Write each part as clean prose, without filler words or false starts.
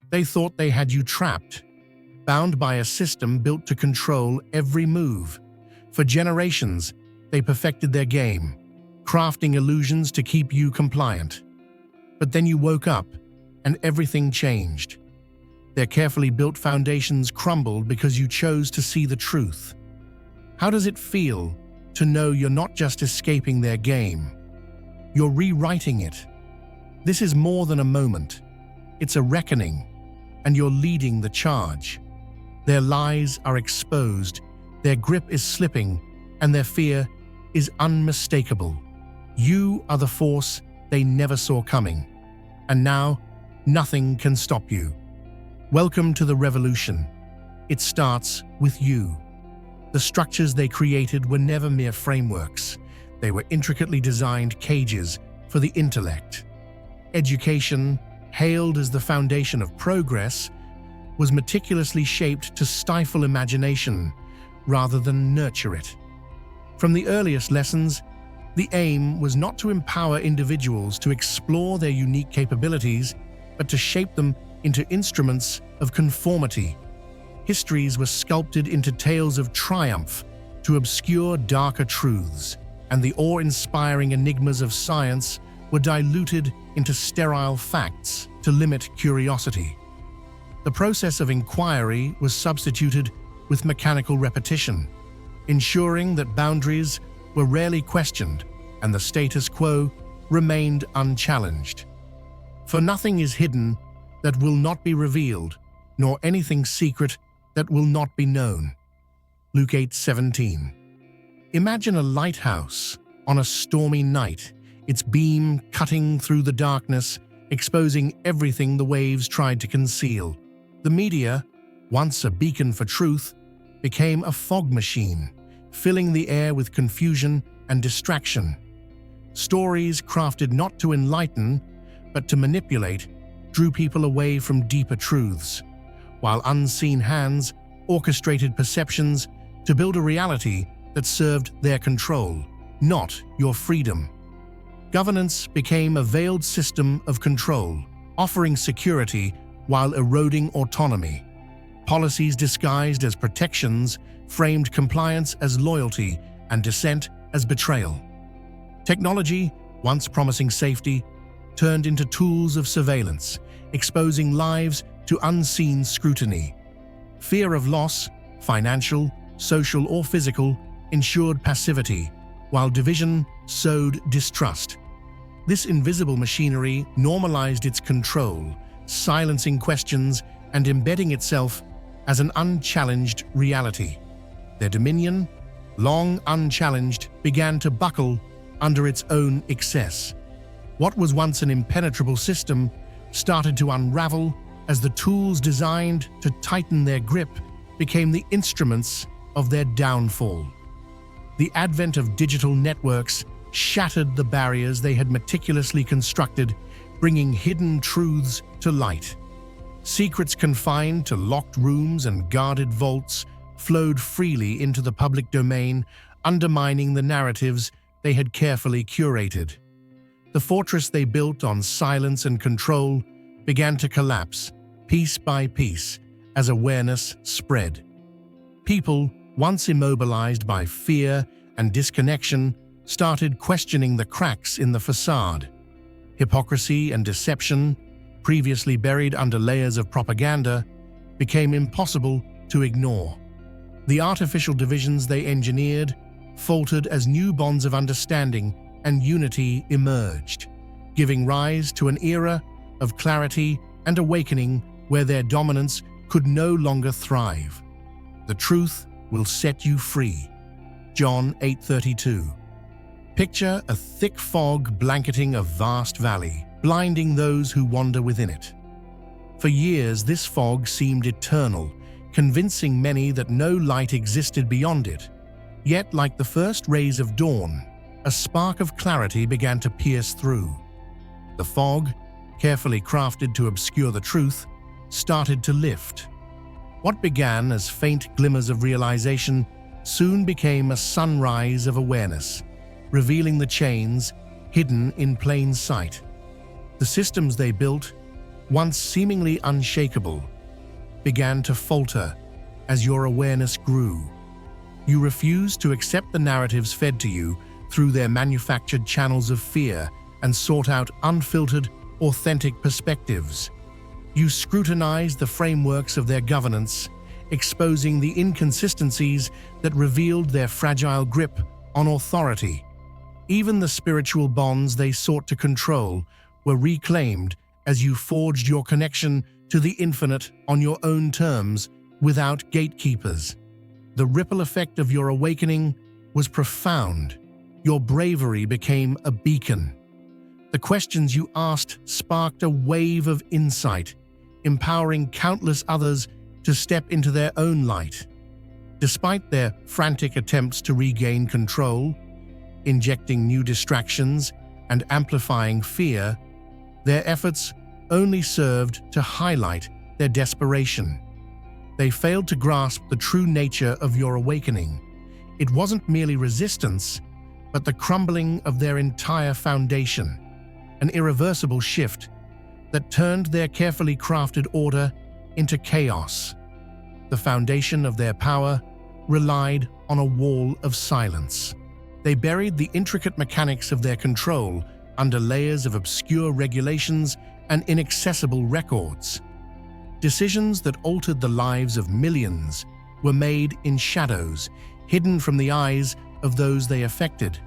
They thought they had you trapped, bound by a system built to control every move. For generations, they perfected their game, crafting illusions to keep you compliant. But then you woke up, and everything changed. Their carefully built foundations crumbled because you chose to see the truth. How does it feel to know you're not just escaping their game? You're rewriting it. This is more than a moment. It's a reckoning, and you're leading the charge. Their lies are exposed, their grip is slipping, and their fear is unmistakable. You are the force they never saw coming, and now nothing can stop you. Welcome to the revolution. It starts with you. The structures they created were never mere frameworks. They were intricately designed cages for the intellect. Education, hailed as the foundation of progress, was meticulously shaped to stifle imagination rather than nurture it. From the earliest lessons, the aim was not to empower individuals to explore their unique capabilities, but to shape them into instruments of conformity. Histories were sculpted into tales of triumph to obscure darker truths, and the awe-inspiring enigmas of science were diluted into sterile facts to limit curiosity. The process of inquiry was substituted with mechanical repetition, ensuring that boundaries were rarely questioned and the status quo remained unchallenged. For nothing is hidden that will not be revealed, nor anything secret that will not be known. Luke 8:17. Imagine a lighthouse on a stormy night, its beam cutting through the darkness, exposing everything the waves tried to conceal. The media, once a beacon for truth, became a fog machine, filling the air with confusion and distraction. Stories crafted not to enlighten, but to manipulate, drew people away from deeper truths, while unseen hands orchestrated perceptions to build a reality that served their control, not your freedom. Governance became a veiled system of control, offering security while eroding autonomy. Policies disguised as protections framed compliance as loyalty and dissent as betrayal. Technology, once promising safety, turned into tools of surveillance, exposing lives to unseen scrutiny. Fear of loss, financial, social, or physical, ensured passivity, while division sowed distrust. This invisible machinery normalized its control, silencing questions and embedding itself as an unchallenged reality. Their dominion, long unchallenged, began to buckle under its own excess. What was once an impenetrable system started to unravel as the tools designed to tighten their grip became the instruments of their downfall. The advent of digital networks shattered the barriers they had meticulously constructed, bringing hidden truths to light. Secrets confined to locked rooms and guarded vaults flowed freely into the public domain, undermining the narratives they had carefully curated. The fortress they built on silence and control began to collapse, piece by piece, as awareness spread. People, once immobilized by fear and disconnection, started questioning the cracks in the facade. Hypocrisy and deception, previously buried under layers of propaganda, became impossible to ignore. The artificial divisions they engineered faltered as new bonds of understanding and unity emerged, giving rise to an era of clarity and awakening where their dominance could no longer thrive. The truth will set you free. John 8:32. Picture a thick fog blanketing a vast valley, blinding those who wander within it. For years, this fog seemed eternal, convincing many that no light existed beyond it. Yet, like the first rays of dawn, a spark of clarity began to pierce through. The fog, carefully crafted to obscure the truth, started to lift. What began as faint glimmers of realization soon became a sunrise of awareness, revealing the chains hidden in plain sight. The systems they built, once seemingly unshakable, began to falter as your awareness grew. You refused to accept the narratives fed to you through their manufactured channels of fear and sought out unfiltered, authentic perspectives. You scrutinized the frameworks of their governance, exposing the inconsistencies that revealed their fragile grip on authority. Even the spiritual bonds they sought to control were reclaimed as you forged your connection to the infinite on your own terms, without gatekeepers. The ripple effect of your awakening was profound. Your bravery became a beacon. The questions you asked sparked a wave of insight, empowering countless others to step into their own light. Despite their frantic attempts to regain control, injecting new distractions and amplifying fear, their efforts only served to highlight their desperation. They failed to grasp the true nature of your awakening. It wasn't merely resistance, but the crumbling of their entire foundation, an irreversible shift that turned their carefully crafted order into chaos. The foundation of their power relied on a wall of silence. They buried the intricate mechanics of their control under layers of obscure regulations and inaccessible records. Decisions that altered the lives of millions were made in shadows, hidden from the eyes of those they affected.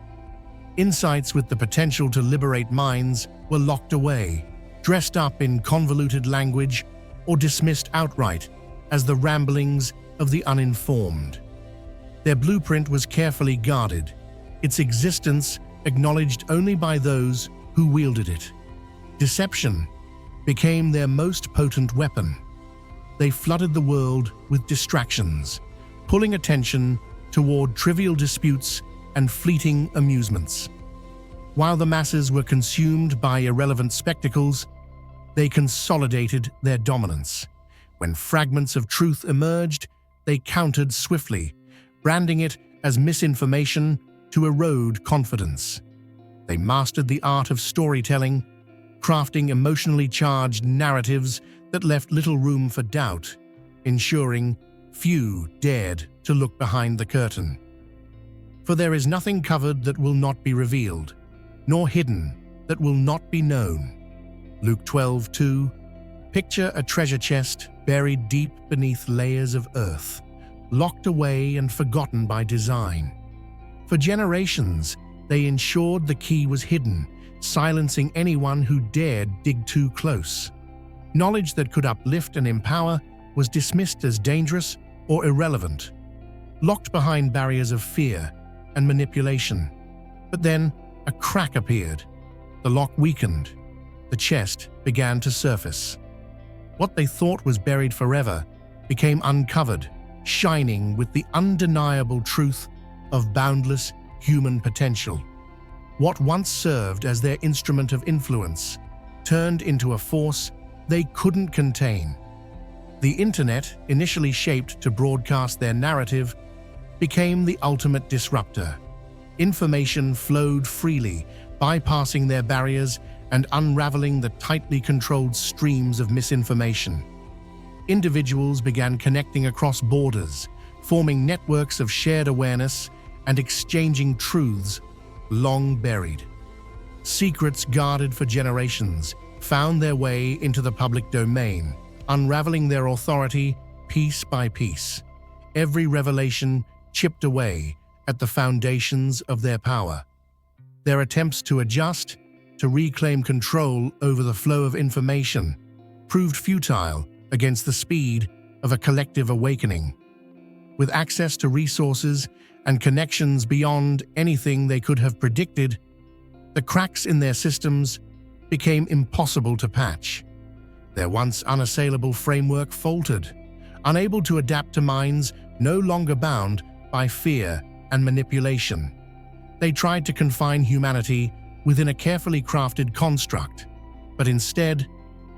Insights with the potential to liberate minds were locked away, dressed up in convoluted language, or dismissed outright as the ramblings of the uninformed. Their blueprint was carefully guarded, its existence acknowledged only by those who wielded it. Deception became their most potent weapon. They flooded the world with distractions, pulling attention toward trivial disputes and fleeting amusements. While the masses were consumed by irrelevant spectacles, they consolidated their dominance. When fragments of truth emerged, they countered swiftly, branding it as misinformation to erode confidence. They mastered the art of storytelling, crafting emotionally charged narratives that left little room for doubt, ensuring few dared to look behind the curtain. For there is nothing covered that will not be revealed, nor hidden that will not be known. Luke 12:2. Picture a treasure chest buried deep beneath layers of earth, locked away and forgotten by design. For generations, they ensured the key was hidden, silencing anyone who dared dig too close. Knowledge that could uplift and empower was dismissed as dangerous or irrelevant, locked behind barriers of fear and manipulation. But then, a crack appeared. The lock weakened. The chest began to surface. What they thought was buried forever became uncovered, shining with the undeniable truth of boundless human potential. What once served as their instrument of influence turned into a force they couldn't contain. The internet, initially shaped to broadcast their narrative, became the ultimate disruptor. Information flowed freely, bypassing their barriers and unraveling the tightly controlled streams of misinformation. Individuals began connecting across borders, forming networks of shared awareness and exchanging truths long buried. Secrets guarded for generations found their way into the public domain, unraveling their authority piece by piece. Every revelation chipped away at the foundations of their power. Their attempts to adjust, to reclaim control over the flow of information, proved futile against the speed of a collective awakening. With access to resources and connections beyond anything they could have predicted, the cracks in their systems became impossible to patch. Their once unassailable framework faltered, unable to adapt to minds no longer bound by fear and manipulation. They tried to confine humanity within a carefully crafted construct, but instead,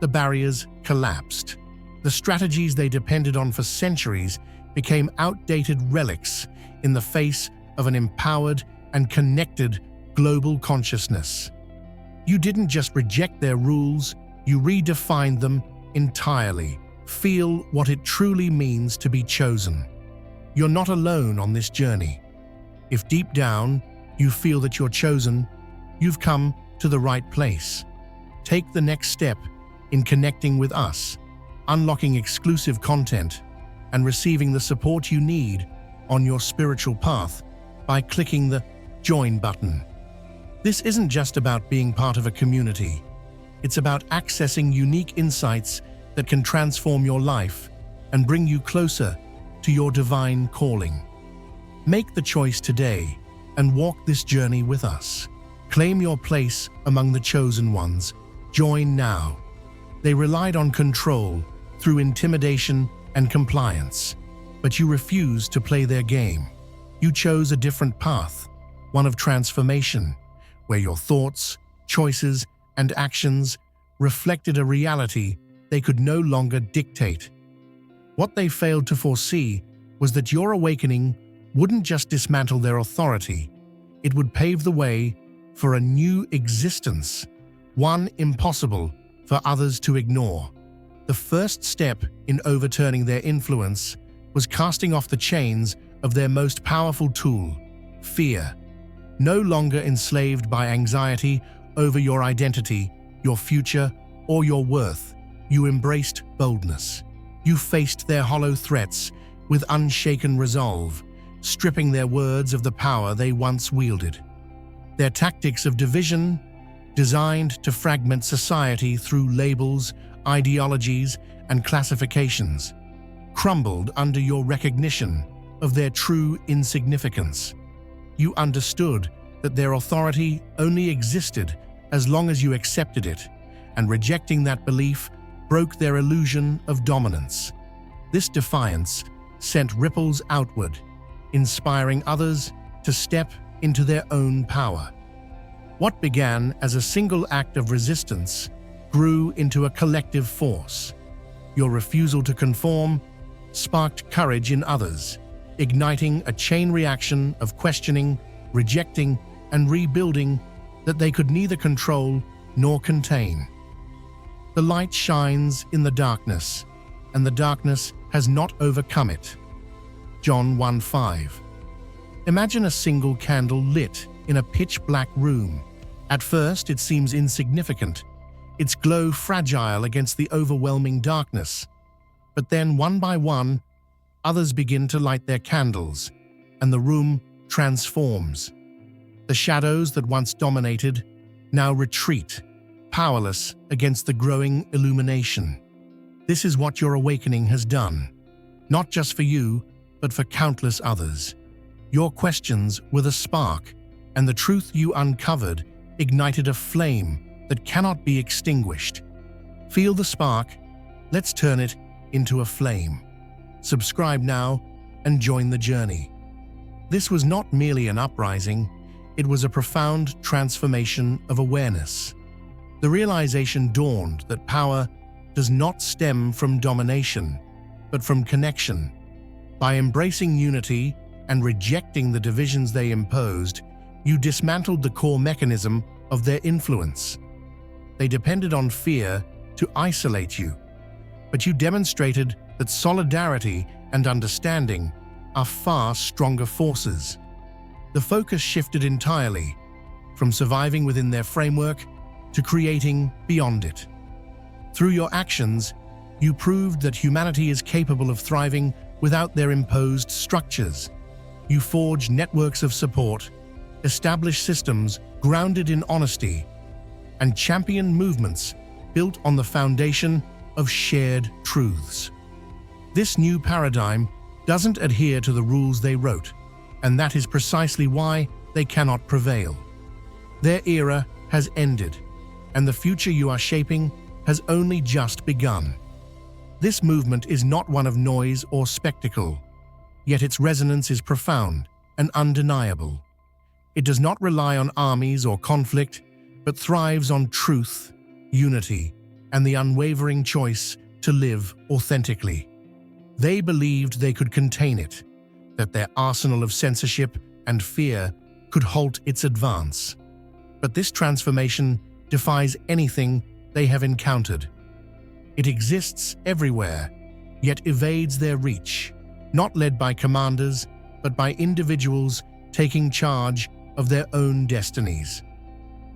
the barriers collapsed. The strategies they depended on for centuries became outdated relics in the face of an empowered and connected global consciousness. You didn't just reject their rules, You redefine them entirely. Feel what it truly means to be chosen. You're not alone on this journey. If deep down you feel that you're chosen, you've come to the right place. Take the next step in connecting with us, unlocking exclusive content, and receiving the support you need on your spiritual path by clicking the Join button. This isn't just about being part of a community. It's about accessing unique insights that can transform your life and bring you closer to your divine calling. Make the choice today and walk this journey with us. Claim your place among the chosen ones. Join now. They relied on control through intimidation and compliance, but you refused to play their game. You chose a different path, one of transformation, where your thoughts, choices, and actions reflected a reality they could no longer dictate. What they failed to foresee was that your awakening wouldn't just dismantle their authority, it would pave the way for a new existence, one impossible for others to ignore. The first step in overturning their influence was casting off the chains of their most powerful tool, fear. No longer enslaved by anxiety over your identity, your future, or your worth, you embraced boldness. You faced their hollow threats with unshaken resolve, stripping their words of the power they once wielded. Their tactics of division, designed to fragment society through labels, ideologies, and classifications, crumbled under your recognition of their true insignificance. You understood that their authority only existed as long as you accepted it, and rejecting that belief broke their illusion of dominance. This defiance sent ripples outward, inspiring others to step into their own power. What began as a single act of resistance grew into a collective force. Your refusal to conform sparked courage in others, igniting a chain reaction of questioning, rejecting, and rebuilding that they could neither control nor contain. The light shines in the darkness, and the darkness has not overcome it. John 1:5. Imagine a single candle lit in a pitch-black room. At first, it seems insignificant, its glow fragile against the overwhelming darkness. But then, one by one, others begin to light their candles, and the room transforms. The shadows that once dominated now retreat, powerless against the growing illumination. This is what your awakening has done, not just for you, but for countless others. Your questions were the spark, and the truth you uncovered ignited a flame that cannot be extinguished. Feel the spark, let's turn it into a flame. Subscribe now and join the journey. This was not merely an uprising, it was a profound transformation of awareness. The realization dawned that power does not stem from domination, but from connection. By embracing unity and rejecting the divisions they imposed, you dismantled the core mechanism of their influence. They depended on fear to isolate you, but you demonstrated that solidarity and understanding are far stronger forces. The focus shifted entirely, from surviving within their framework to creating beyond it. Through your actions, you proved that humanity is capable of thriving without their imposed structures. You forged networks of support, established systems grounded in honesty, and championed movements built on the foundation of shared truths. This new paradigm doesn't adhere to the rules they wrote, and that is precisely why they cannot prevail. Their era has ended, and the future you are shaping has only just begun. This movement is not one of noise or spectacle, yet its resonance is profound and undeniable. It does not rely on armies or conflict, but thrives on truth, unity, and the unwavering choice to live authentically. They believed they could contain it, that their arsenal of censorship and fear could halt its advance. But this transformation defies anything they have encountered. It exists everywhere, yet evades their reach, not led by commanders, but by individuals taking charge of their own destinies.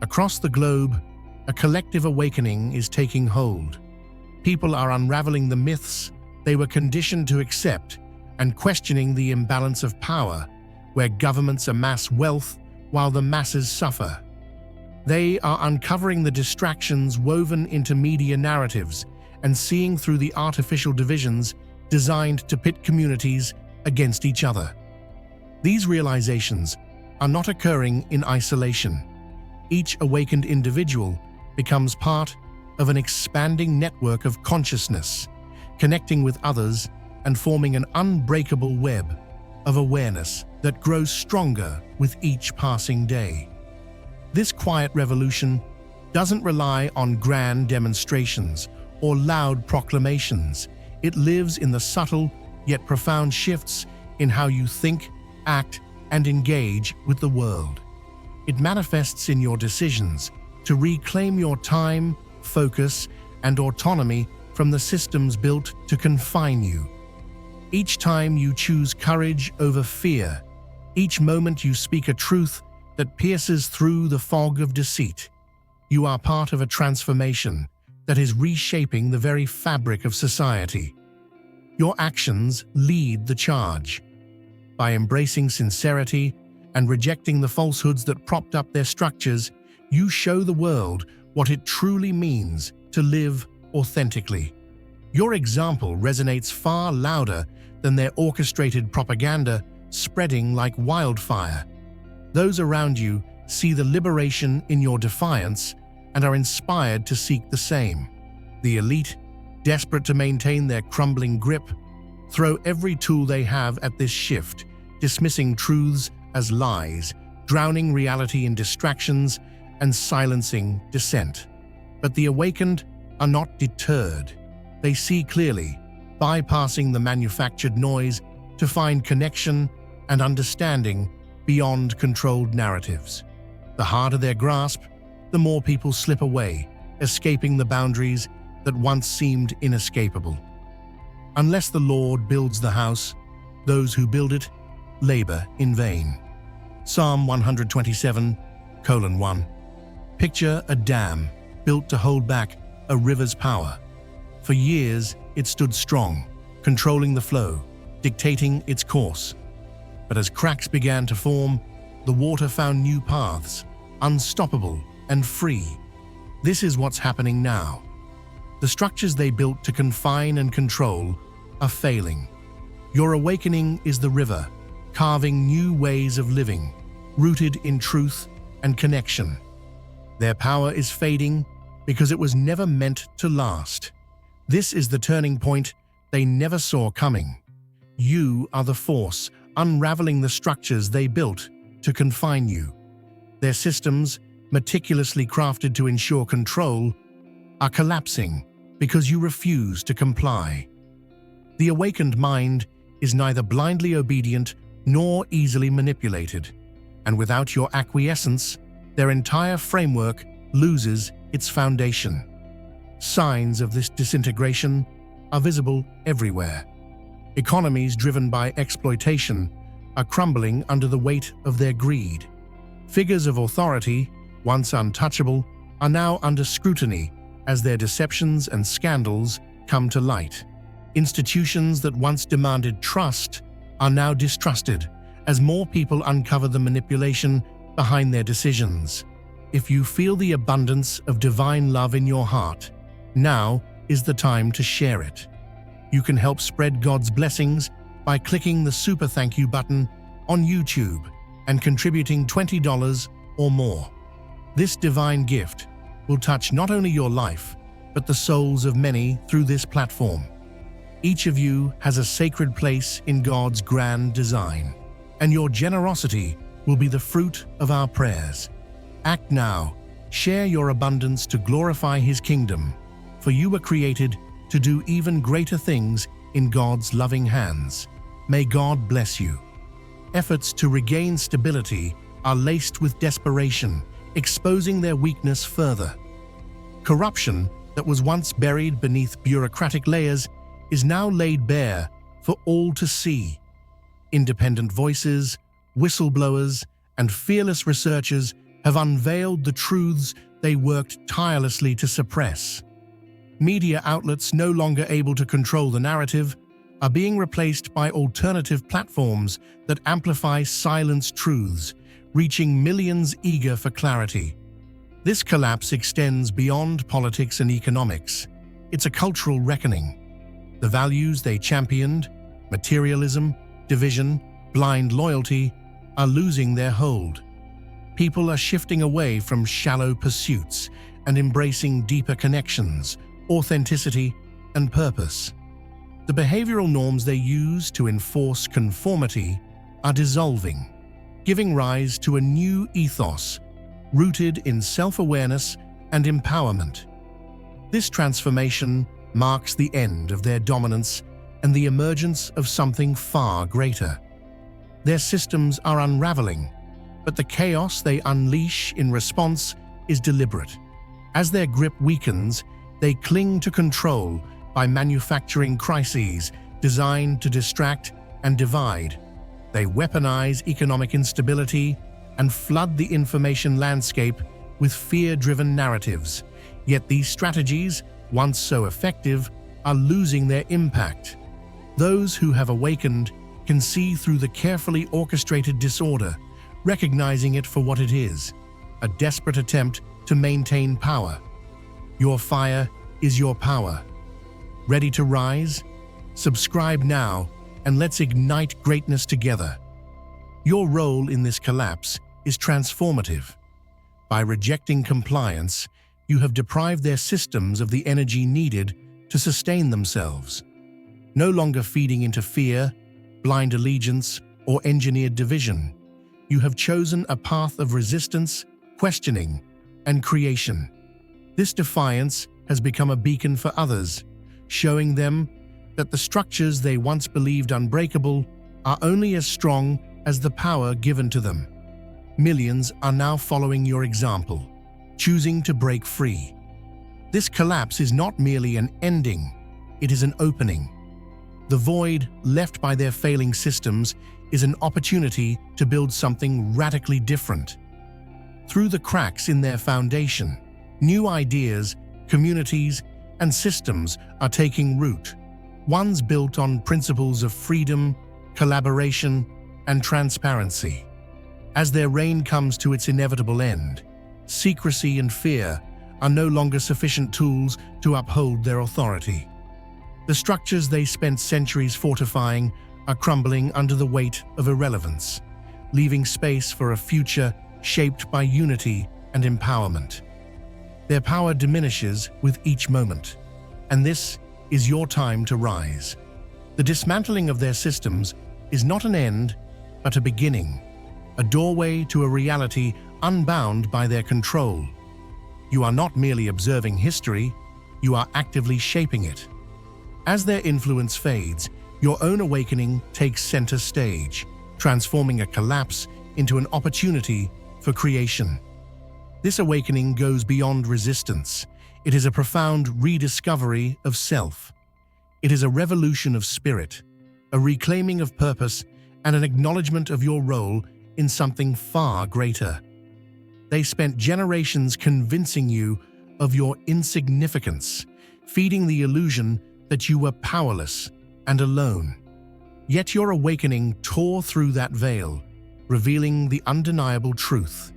Across the globe, a collective awakening is taking hold. People are unraveling the myths they were conditioned to accept and questioning the imbalance of power, where governments amass wealth while the masses suffer. They are uncovering the distractions woven into media narratives and seeing through the artificial divisions designed to pit communities against each other. These realizations are not occurring in isolation. Each awakened individual becomes part of an expanding network of consciousness, connecting with others and forming an unbreakable web of awareness that grows stronger with each passing day. This quiet revolution doesn't rely on grand demonstrations or loud proclamations. It lives in the subtle yet profound shifts in how you think, act, and engage with the world. It manifests in your decisions to reclaim your time, focus, and autonomy from the systems built to confine you. Each time you choose courage over fear, each moment you speak a truth that pierces through the fog of deceit, you are part of a transformation that is reshaping the very fabric of society. Your actions lead the charge. By embracing sincerity and rejecting the falsehoods that propped up their structures, you show the world what it truly means to live authentically. Your example resonates far louder than their orchestrated propaganda spreading like wildfire. Those around you see the liberation in your defiance and are inspired to seek the same. The elite, desperate to maintain their crumbling grip, throw every tool they have at this shift, dismissing truths as lies, drowning reality in distractions, and silencing dissent. But the awakened are not deterred. They see clearly, bypassing the manufactured noise to find connection and understanding beyond controlled narratives. The harder their grasp, the more people slip away, escaping the boundaries that once seemed inescapable. Unless the Lord builds the house, those who build it labor in vain. Psalm 127:1. Picture a dam built to hold back a river's power. For years, it stood strong, controlling the flow, dictating its course. But as cracks began to form, the water found new paths, unstoppable and free. This is what's happening now. The structures they built to confine and control are failing. Your awakening is the river, carving new ways of living, rooted in truth and connection. Their power is fading because it was never meant to last. This is the turning point they never saw coming. You are the force unraveling the structures they built to confine you. Their systems, meticulously crafted to ensure control, are collapsing because you refuse to comply. The awakened mind is neither blindly obedient nor easily manipulated, and without your acquiescence, their entire framework loses its foundation. Signs of this disintegration are visible everywhere. Economies driven by exploitation are crumbling under the weight of their greed. Figures of authority, once untouchable, are now under scrutiny as their deceptions and scandals come to light. Institutions that once demanded trust are now distrusted as more people uncover the manipulation behind their decisions. If you feel the abundance of divine love in your heart, now is the time to share it. You can help spread God's blessings by clicking the Super Thank You button on YouTube and contributing $20 or more. This divine gift will touch not only your life, but the souls of many through this platform. Each of you has a sacred place in God's grand design, and your generosity will be the fruit of our prayers. Act now. Share your abundance to glorify His kingdom, for you were created to do even greater things in God's loving hands. May God bless you. Efforts to regain stability are laced with desperation, exposing their weakness further. Corruption that was once buried beneath bureaucratic layers is now laid bare for all to see. Independent voices, whistleblowers, and fearless researchers have unveiled the truths they worked tirelessly to suppress. Media outlets no longer able to control the narrative are being replaced by alternative platforms that amplify silenced truths, reaching millions eager for clarity. This collapse extends beyond politics and economics. It's a cultural reckoning. The values they championed, materialism, division, blind loyalty, are losing their hold. People are shifting away from shallow pursuits and embracing deeper connections, authenticity, and purpose. The behavioral norms they use to enforce conformity are dissolving, giving rise to a new ethos rooted in self-awareness and empowerment. This transformation marks the end of their dominance and the emergence of something far greater. Their systems are unraveling, but the chaos they unleash in response is deliberate. As their grip weakens, they cling to control by manufacturing crises designed to distract and divide. They weaponize economic instability and flood the information landscape with fear-driven narratives. Yet these strategies, once so effective, are losing their impact. Those who have awakened can see through the carefully orchestrated disorder, recognizing it for what it is, a desperate attempt to maintain power. Your fire is your power. Ready to rise? Subscribe now and let's ignite greatness together. Your role in this collapse is transformative. By rejecting compliance, you have deprived their systems of the energy needed to sustain themselves. No longer feeding into fear, blind allegiance, or engineered division, you have chosen a path of resistance, questioning, and creation. This defiance has become a beacon for others, showing them that the structures they once believed unbreakable are only as strong as the power given to them. Millions are now following your example, choosing to break free. This collapse is not merely an ending, it is an opening. The void left by their failing systems is an opportunity to build something radically different. Through the cracks in their foundation, new ideas, communities, and systems are taking root, ones built on principles of freedom, collaboration, and transparency. As their reign comes to its inevitable end, secrecy and fear are no longer sufficient tools to uphold their authority. The structures they spent centuries fortifying are crumbling under the weight of irrelevance, leaving space for a future shaped by unity and empowerment. Their power diminishes with each moment, and this is your time to rise. The dismantling of their systems is not an end, but a beginning, a doorway to a reality unbound by their control. You are not merely observing history, you are actively shaping it. As their influence fades, your own awakening takes center stage, transforming a collapse into an opportunity for creation. This awakening goes beyond resistance. It is a profound rediscovery of self. It is a revolution of spirit, a reclaiming of purpose, and an acknowledgement of your role in something far greater. They spent generations convincing you of your insignificance, feeding the illusion that you were powerless and alone. Yet your awakening tore through that veil, revealing the undeniable truth.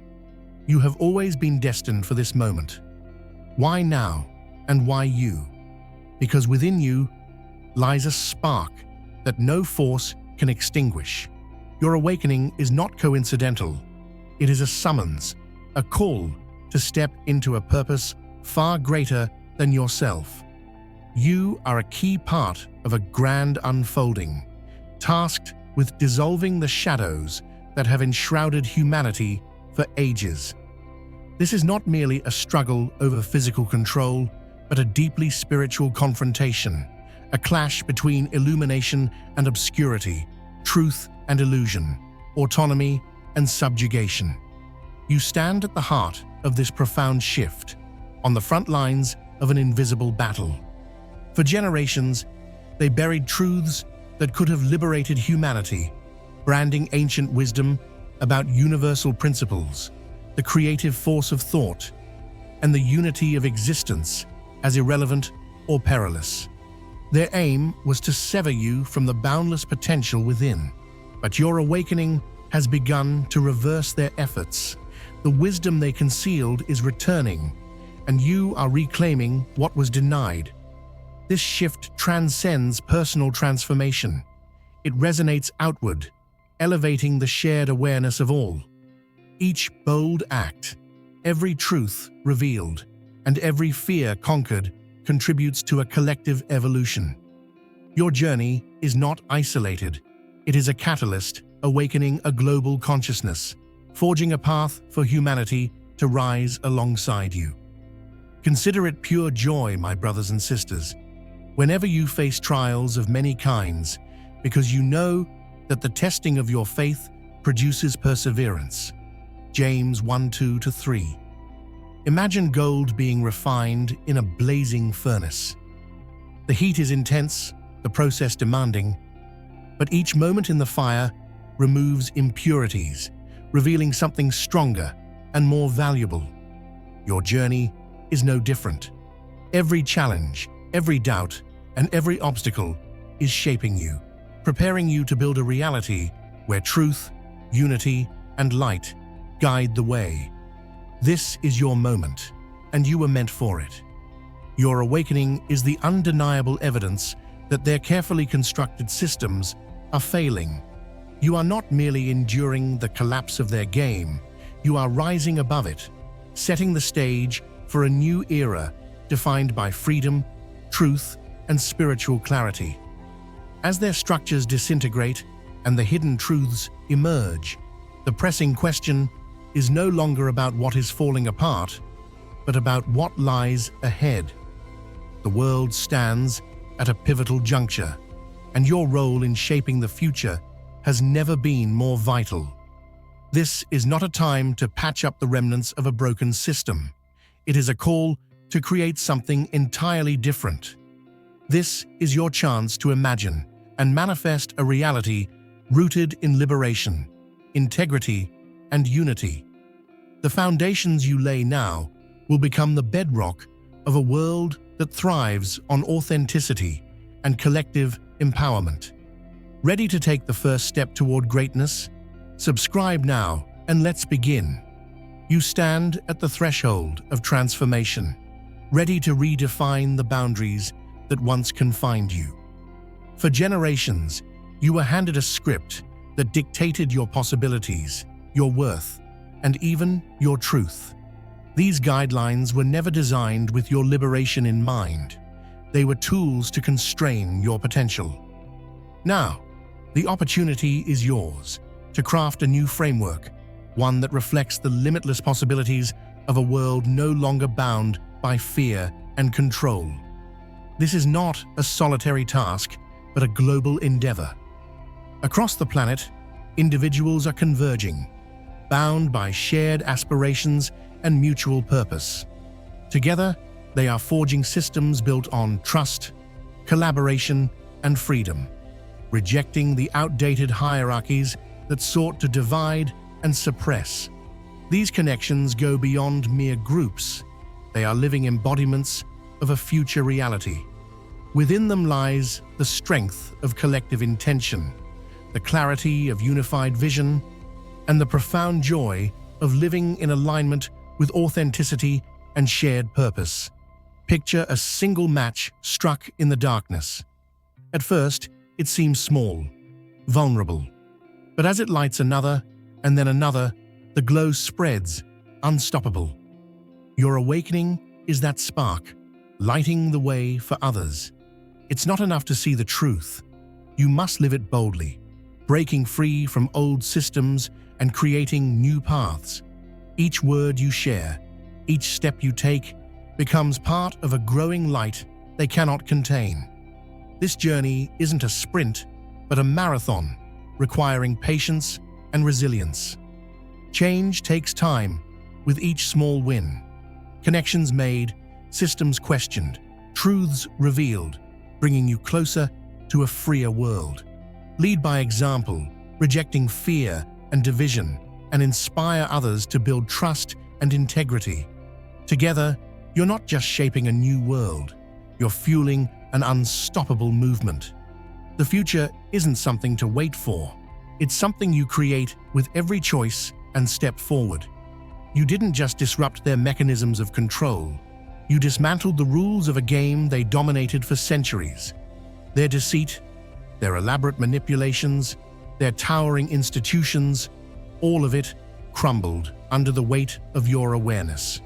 You have always been destined for this moment. Why now, and why you? Because within you lies a spark that no force can extinguish. Your awakening is not coincidental. It is a summons, a call to step into a purpose far greater than yourself. You are a key part of a grand unfolding, tasked with dissolving the shadows that have enshrouded humanity for ages. This is not merely a struggle over physical control, but a deeply spiritual confrontation, a clash between illumination and obscurity, truth and illusion, autonomy and subjugation. You stand at the heart of this profound shift, on the front lines of an invisible battle. For generations, they buried truths that could have liberated humanity, branding ancient wisdom about universal principles, the creative force of thought, and the unity of existence as irrelevant or perilous. Their aim was to sever you from the boundless potential within. But your awakening has begun to reverse their efforts. The wisdom they concealed is returning, and you are reclaiming what was denied. This shift transcends personal transformation. It resonates outward, elevating the shared awareness of all. Each bold act, every truth revealed, and every fear conquered contributes to a collective evolution. Your journey is not isolated. It is a catalyst, awakening a global consciousness, forging a path for humanity to rise alongside you. Consider it pure joy, my brothers and sisters, whenever you face trials of many kinds, because you know that the testing of your faith produces perseverance. James 1:2-3. Imagine gold being refined in a blazing furnace. The heat is intense, the process demanding, but each moment in the fire removes impurities, revealing something stronger and more valuable. Your journey is no different. Every challenge, every doubt, and every obstacle is shaping you, preparing you to build a reality where truth, unity, and light guide the way. This is your moment, and you were meant for it. Your awakening is the undeniable evidence that their carefully constructed systems are failing. You are not merely enduring the collapse of their game, you are rising above it, setting the stage for a new era defined by freedom, truth, and spiritual clarity. As their structures disintegrate and the hidden truths emerge, the pressing question is no longer about what is falling apart, but about what lies ahead. The world stands at a pivotal juncture, and your role in shaping the future has never been more vital. This is not a time to patch up the remnants of a broken system. It is a call to create something entirely different. This is your chance to imagine and manifest a reality rooted in liberation, integrity, and unity. The foundations you lay now will become the bedrock of a world that thrives on authenticity and collective empowerment. Ready to take the first step toward greatness? Subscribe now and let's begin. You stand at the threshold of transformation, ready to redefine the boundaries that once confined you. For generations, you were handed a script that dictated your possibilities, your worth, and even your truth. These guidelines were never designed with your liberation in mind. They were tools to constrain your potential. Now, the opportunity is yours to craft a new framework, one that reflects the limitless possibilities of a world no longer bound by fear and control. This is not a solitary task, but a global endeavor. Across the planet, individuals are converging, bound by shared aspirations and mutual purpose. Together, they are forging systems built on trust, collaboration, and freedom, rejecting the outdated hierarchies that sought to divide and suppress. These connections go beyond mere groups. They are living embodiments of a future reality. Within them lies the strength of collective intention, the clarity of unified vision, and the profound joy of living in alignment with authenticity and shared purpose. Picture a single match struck in the darkness. At first, it seems small, vulnerable. But as it lights another, and then another, the glow spreads, unstoppable. Your awakening is that spark, lighting the way for others. It's not enough to see the truth. You must live it boldly, breaking free from old systems and creating new paths. Each word you share, each step you take, becomes part of a growing light they cannot contain. This journey isn't a sprint, but a marathon, requiring patience and resilience. Change takes time, with each small win. Connections made, systems questioned, truths revealed, bringing you closer to a freer world. Lead by example, rejecting fear and division, and inspire others to build trust and integrity. Together, you're not just shaping a new world, you're fueling an unstoppable movement. The future isn't something to wait for. It's something you create with every choice and step forward. You didn't just disrupt their mechanisms of control. You dismantled the rules of a game they dominated for centuries. Their deceit, their elaborate manipulations, their towering institutions, all of it crumbled under the weight of your awareness.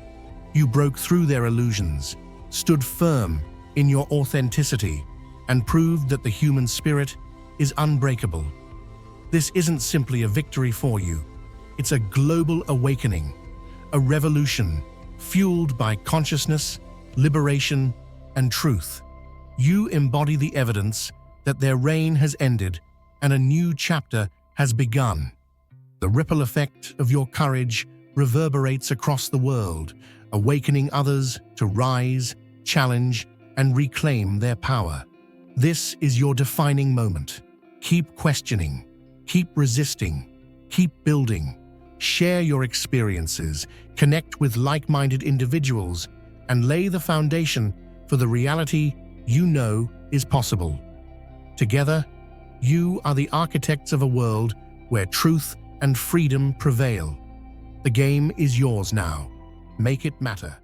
You broke through their illusions, stood firm in your authenticity, and proved that the human spirit is unbreakable. This isn't simply a victory for you. It's a global awakening, a revolution fueled by consciousness, liberation, and truth. You embody the evidence that their reign has ended and a new chapter has begun. The ripple effect of your courage reverberates across the world, awakening others to rise, challenge, and reclaim their power. This is your defining moment. Keep questioning, keep resisting, keep building. Share your experiences, connect with like-minded individuals, and lay the foundation for the reality you know is possible. Together, you are the architects of a world where truth and freedom prevail. The game is yours now. Make it matter.